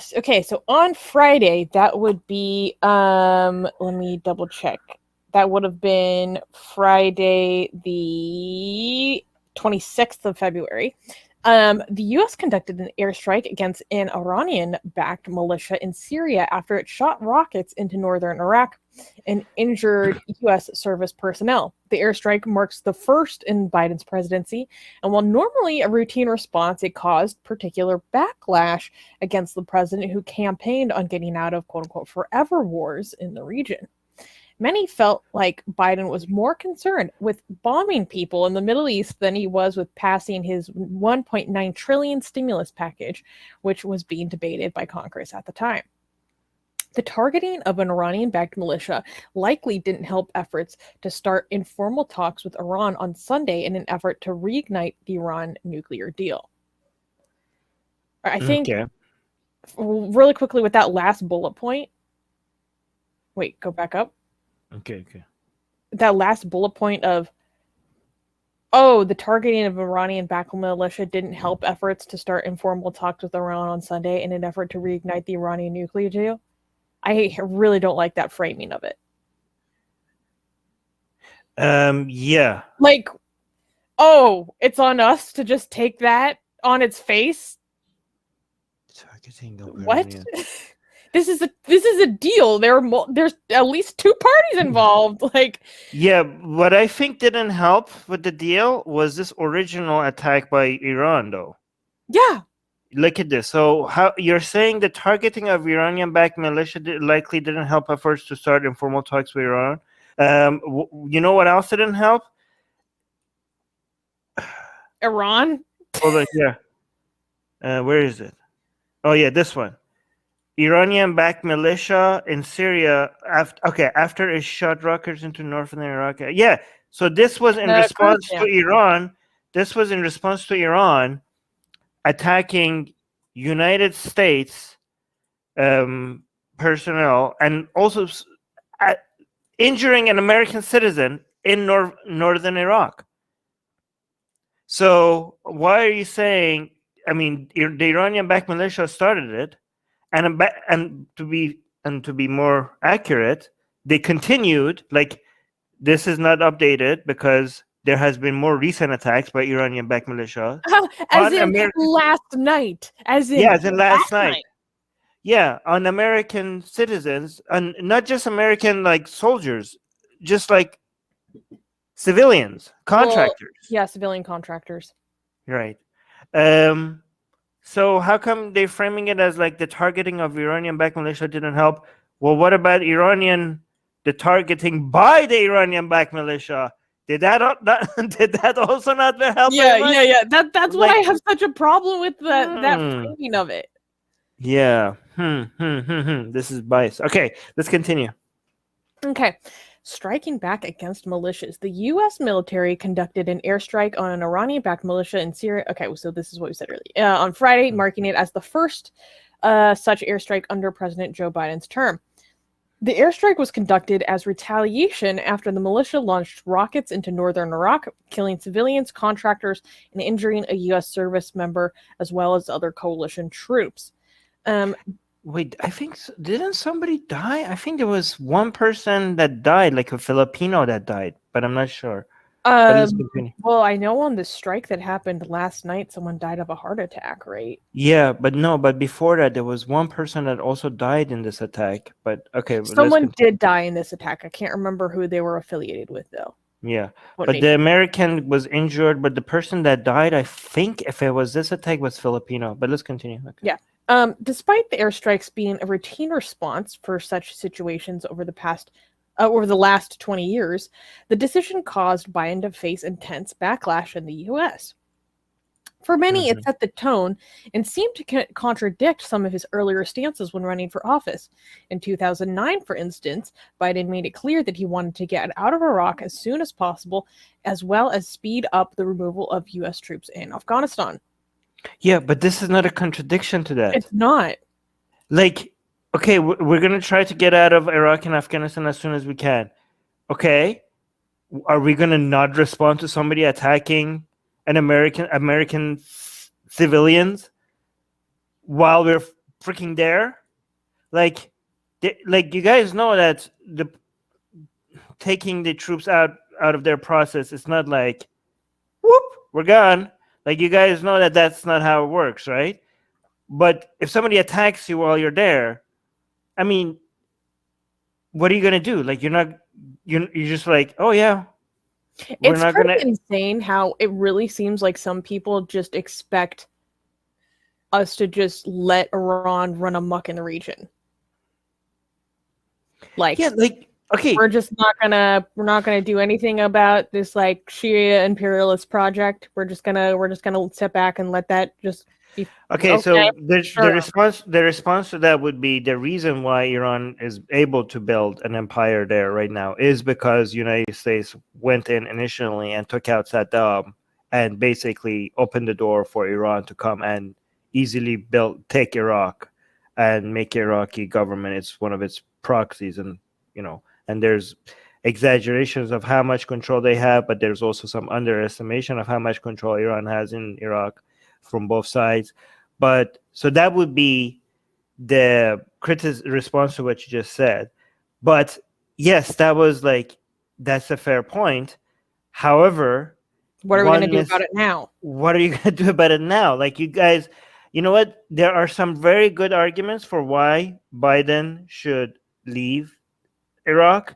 Yes. Okay. So on Friday, that would be let me double check. That would have been Friday the 26th of February. The U.S. conducted an airstrike against an Iranian-backed militia in Syria after it shot rockets into northern Iraq and injured U.S. service personnel. The airstrike marks the first in Biden's presidency, and while normally a routine response, it caused particular backlash against the president who campaigned on getting out of quote-unquote forever wars in the region. Many felt like Biden was more concerned with bombing people in the Middle East than he was with passing his $1.9 trillion stimulus package, which was being debated by Congress at the time. The targeting of an Iranian-backed militia likely didn't help efforts to start informal talks with Iran on Sunday in an effort to reignite the Iran nuclear deal. I think, really quickly with that last bullet point. Wait, go back up. Okay. That last bullet point of, the targeting of Iranian-backed militia didn't help efforts to start informal talks with Iran on Sunday in an effort to reignite the Iranian nuclear deal. I really don't like that framing of it. Yeah. Like, it's on us to just take that on its face? Targeting of What? Iranian. This is a deal. There's at least two parties involved. Yeah, what I think didn't help with the deal was this original attack by Iran, though. Yeah. Look at this. So, how you're saying the targeting of Iranian-backed militia likely didn't help efforts to start informal talks with Iran. You know what else didn't help? Iran. Hold on, yeah. Where is it? Oh yeah, this one. Iranian-backed militia in Syria after it shot rockets into northern Iraq. Yeah, so this was in response to Iran. This was in response to Iran attacking United States personnel and also injuring an American citizen in northern Iraq. So why are you saying? I mean, the Iranian-backed militia started it. And to be more accurate, they continued. Like, this is not updated because there has been more recent attacks by Iranian-backed militia. As in last night. As in last night. Yeah, on American citizens, and not just American soldiers, just like civilians, contractors. Civilian contractors. Right. So how come they're framing it as like the targeting of Iranian-backed militia didn't help? Well, what about the targeting by the Iranian-backed militia? Did that also not help? Yeah. That's why I have such a problem with that framing of it. Yeah. This is bias. Okay, let's continue. Okay. Striking back against militias. The U.S. military conducted an airstrike on an Iranian-backed militia in Syria. Okay, so this is what we said earlier. On Friday, marking it as the first such airstrike under President Joe Biden's term. The airstrike was conducted as retaliation after the militia launched rockets into northern Iraq, killing civilians, contractors, and injuring a U.S. service member, as well as other coalition troops. Wait, I think didn't somebody die? I think there was one person that died, like a Filipino that died, but I'm not sure. Well, I know on the strike that happened last night, someone died of a heart attack, right? Yeah, but before that, there was one person that also died in this attack. But okay, someone did die in this attack. I can't remember who they were affiliated with, though. Yeah, but the American was injured, but the person that died, I think, if it was this attack, was Filipino. But let's continue. Okay. Yeah. Despite the airstrikes being a routine response for such situations over the last 20 years, the decision caused Biden to face intense backlash in the U.S. For many, it set the tone and seemed to contradict some of his earlier stances when running for office. In 2009, for instance, Biden made it clear that he wanted to get out of Iraq as soon as possible, as well as speed up the removal of U.S. troops in Afghanistan. Yeah, but this is not a contradiction to that. It's not. Like, okay, we're going to try to get out of Iraq and Afghanistan as soon as we can. Okay, are we going to not respond to somebody attacking an American civilians while we're freaking there. Like you guys know that the taking the troops out of their process, it's not like, whoop, we're gone. Like, you guys know that that's not how it works, right? But if somebody attacks you while you're there, I mean, what are you gonna do? Like, you're just like, oh yeah, we're It's not pretty gonna. insane how it really seems like some people just expect us to just let Iran run amok in the region. Like, Yeah, like, okay, we're not gonna do anything about this like Shia imperialist project. We're just gonna step back and let that just be okay. okay. So Sure. the response to that would be the reason why Iran is able to build an empire there right now is because United States went in initially and took out Saddam and basically opened the door for Iran to come and easily take Iraq and make Iraqi government. It's one of its proxies, and and there's exaggerations of how much control they have, but there's also some underestimation of how much control Iran has in Iraq from both sides. But so that would be the response to what you just said. But yes, that's a fair point. However, What are we gonna do about it now? what are you going to do about it now? Like, you guys, you know what? There are some very good arguments for why Biden should leave Iraq,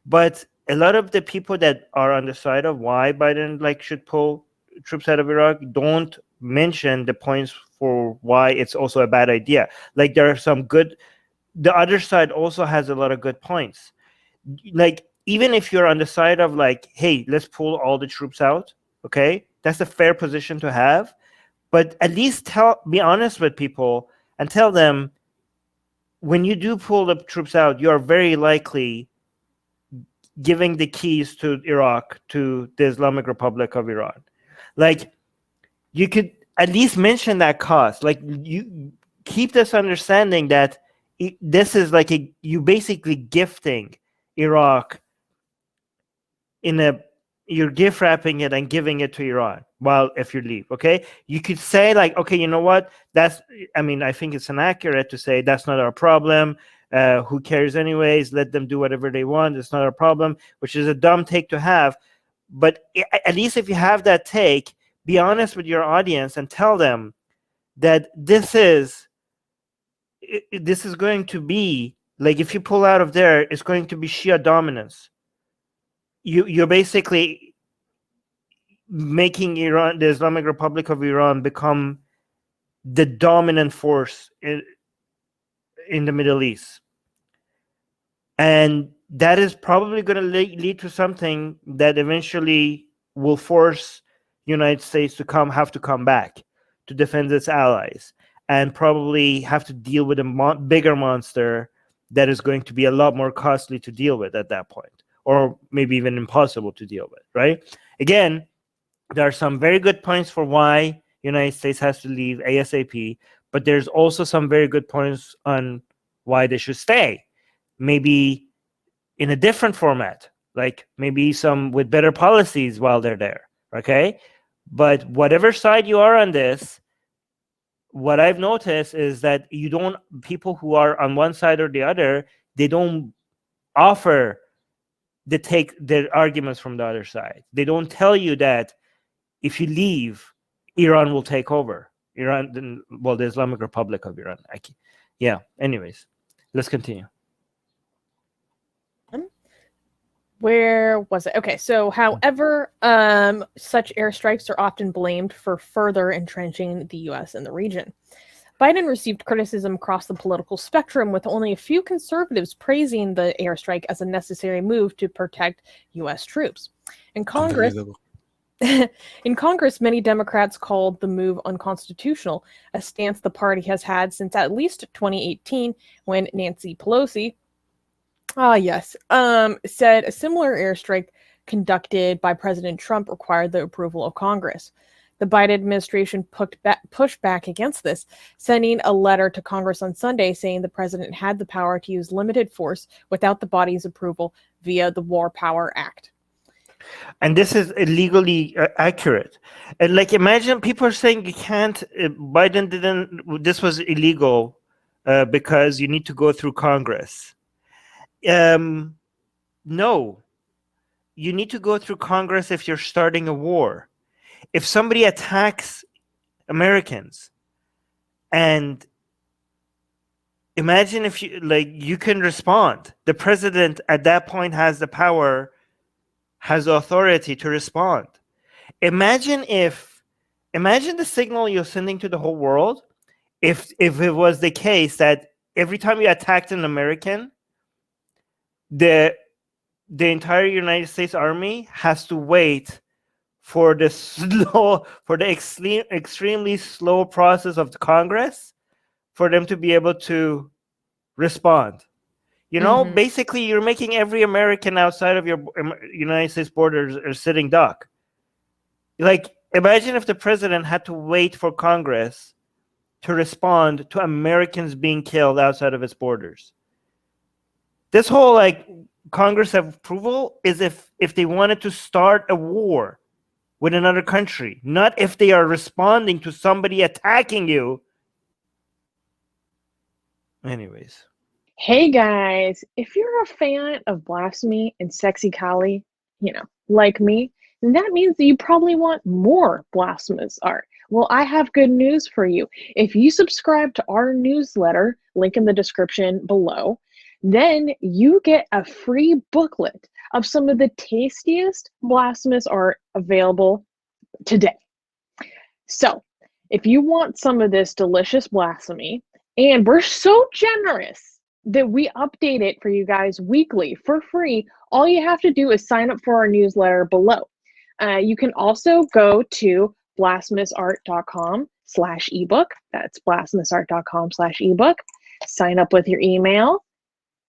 but a lot of the people that are on the side of why Biden should pull troops out of Iraq don't mention the points for why it's also a bad idea. Like, there are some good. The other side also has a lot of good points. Like, even if you're on the side of hey, let's pull all the troops out, okay, that's a fair position to have. But at least be honest with people and tell them, when you do pull the troops out, you are very likely giving the keys to Iraq to the Islamic Republic of Iran. Like, you could at least mention that cost. Like, you keep this understanding that this is you basically gifting Iraq you're gift wrapping it and giving it to Iran if you leave. Okay, you could say okay, you know what? I think it's inaccurate to say that's not our problem. Who cares anyways? Let them do whatever they want. It's not our problem, which is a dumb take to have. But at least if you have that take, be honest with your audience and tell them that this is going to be if you pull out of there, it's going to be Shia dominance. You're basically making Iran, the Islamic Republic of Iran, become the dominant force in the Middle East. And that is probably going to lead to something that eventually will force United States to have to come back to defend its allies, and probably have to deal with a bigger monster that is going to be a lot more costly to deal with at that point, or maybe even impossible to deal with, right? Again, there are some very good points for why United States has to leave ASAP, but there's also some very good points on why they should stay. Maybe in a different format, like maybe some with better policies while they're there, okay? But whatever side you are on this, what I've noticed is that people who are on one side or the other, they don't offer their arguments from the other side. They don't tell you that if you leave, Iran will take over. The Islamic Republic of Iran. Yeah. Anyways, let's continue. Where was it? Okay, so however, such airstrikes are often blamed for further entrenching the U.S. in the region. Biden received criticism across the political spectrum, with only a few conservatives praising the airstrike as a necessary move to protect U.S. troops. In Congress, many Democrats called the move unconstitutional, a stance the party has had since at least 2018, when Nancy Pelosi, said a similar airstrike conducted by President Trump required the approval of Congress. The Biden administration pushed back against this, sending a letter to Congress on Sunday saying the president had the power to use limited force without the body's approval via the War Power Act. And this is illegally accurate. And imagine people are saying you can't, Biden didn't, this was illegal because you need to go through Congress. No, you need to go through Congress if you're starting a war. If somebody attacks Americans, and imagine if you can respond. The president at that point has the power, has the authority to respond. Imagine the signal you're sending to the whole world if it was the case that every time you attacked an American, the entire United States Army has to wait for the extremely slow process of the Congress for them to be able to respond. Basically, you're making every American outside of your United States borders a sitting duck. Like, imagine if the president had to wait for Congress to respond to Americans being killed outside of its borders. This whole Congress approval is if they wanted to start a war with another country, not if they are responding to somebody attacking you. Anyways. Hey guys, if you're a fan of blasphemy and sexy Kali, like me, then that means that you probably want more blasphemous art. Well, I have good news for you. If you subscribe to our newsletter, link in the description below, then you get a free booklet of some of the tastiest blasphemous art available today. So, if you want some of this delicious blasphemy, and we're so generous that we update it for you guys weekly for free, all you have to do is sign up for our newsletter below. You can also go to blasphemousart.com/ebook. That's blasphemousart.com/ebook. Sign up with your email,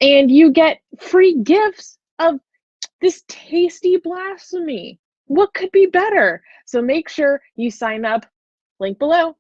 and you get free gifts of this tasty blasphemy. What could be better? So make sure you sign up. Link below.